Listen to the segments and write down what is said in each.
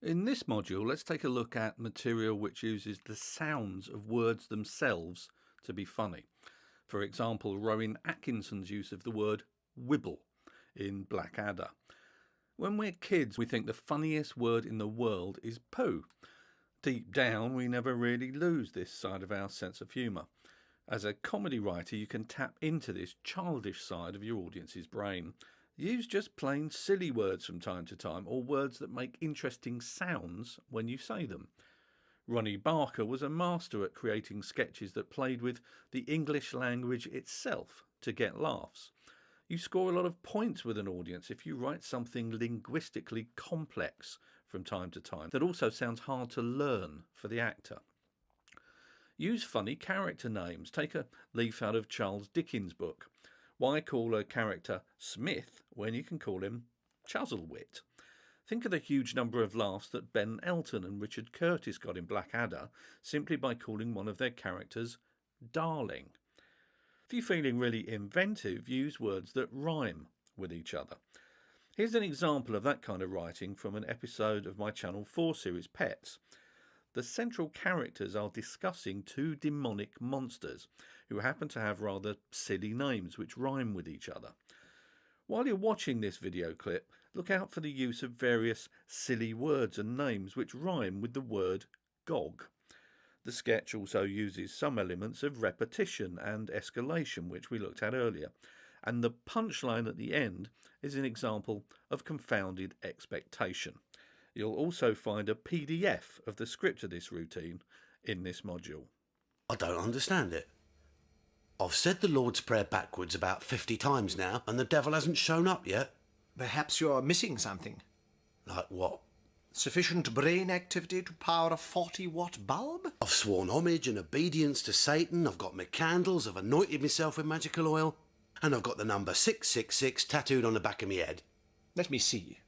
In this module, let's take a look at material which uses the sounds of words themselves to be funny. For example, Rowan Atkinson's use of the word wibble in Blackadder. When we're kids, we think the funniest word in the world is poo. Deep down, we never really lose this side of our sense of humour. As a comedy writer, you can tap into this childish side of your audience's brain. Use just plain silly words from time to time, or words that make interesting sounds when you say them. Ronnie Barker was a master at creating sketches that played with the English language itself to get laughs. You score a lot of points with an audience if you write something linguistically complex from time to time that also sounds hard to learn for the actor. Use funny character names. Take a leaf out of Charles Dickens' book. Why call a character Smith when you can call him Chuzzlewit? Think of the huge number of laughs that Ben Elton and Richard Curtis got in Blackadder simply by calling one of their characters Darling. If you're feeling really inventive, use words that rhyme with each other. Here's an example of that kind of writing from an episode of my Channel 4 series Pets. The central characters are discussing two demonic monsters who happen to have rather silly names which rhyme with each other. While you're watching this video clip, look out for the use of various silly words and names which rhyme with the word Gog. The sketch also uses some elements of repetition and escalation, which we looked at earlier, and the punchline at the end is an example of confounded expectation. You'll also find a PDF of the script of this routine in this module. I don't understand it. I've said the Lord's Prayer backwards about 50 times now, and the devil hasn't shown up yet. Perhaps you're missing something. Like what? Sufficient brain activity to power a 40-watt bulb? I've sworn homage and obedience to Satan, I've got my candles, I've anointed myself with magical oil, and I've got the number 666 tattooed on the back of my head. Let me see.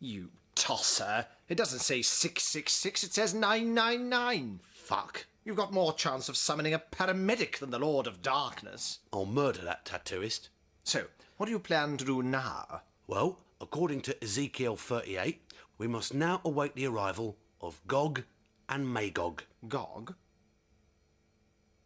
You tosser. It doesn't say 666, it says 999. Fuck. You've got more chance of summoning a paramedic than the Lord of Darkness. I'll murder that tattooist. So, what do you plan to do now? Well, according to Ezekiel 38, we must now await the arrival of Gog and Magog. Gog?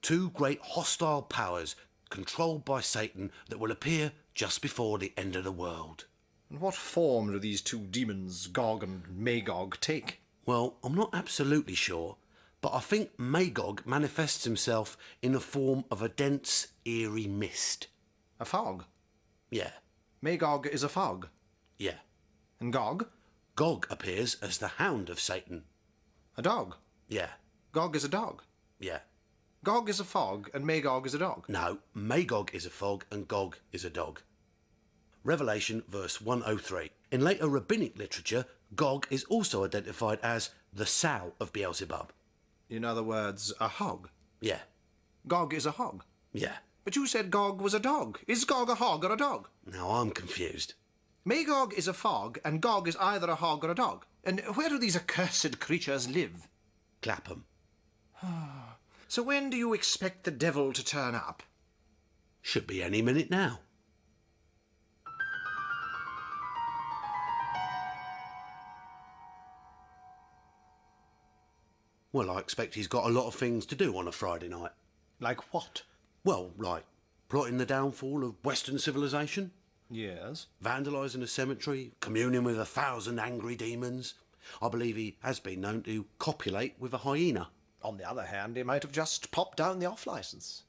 Two great hostile powers controlled by Satan that will appear just before the end of the world. And what form do these two demons, Gog and Magog, take? Well, I'm not absolutely sure, but I think Magog manifests himself in the form of a dense, eerie mist. A fog? Yeah, Magog is a fog. yeah. And Gog? Gog appears as the hound of Satan. A dog. Yeah, Gog is a dog. yeah. Gog is a fog and Magog is a dog. No, Magog is a fog and Gog is a dog. Revelation verse 103. In later rabbinic literature, Gog is also identified as the sow of Beelzebub. In other words, a hog. Yeah, Gog is a hog. yeah. But you said Gog was a dog. Is Gog a hog or a dog? Now I'm confused. Magog is a fog, and Gog is either a hog or a dog. And where do these accursed creatures live? Clapham. So when do you expect the devil to turn up? Should be any minute now. Well, I expect he's got a lot of things to do on a Friday night. Like what? Well, like plotting the downfall of Western civilization, Yes. vandalising a cemetery, communing with 1,000 angry demons. I believe he has been known to copulate with a hyena. On the other hand, he might have just popped down the off-licence.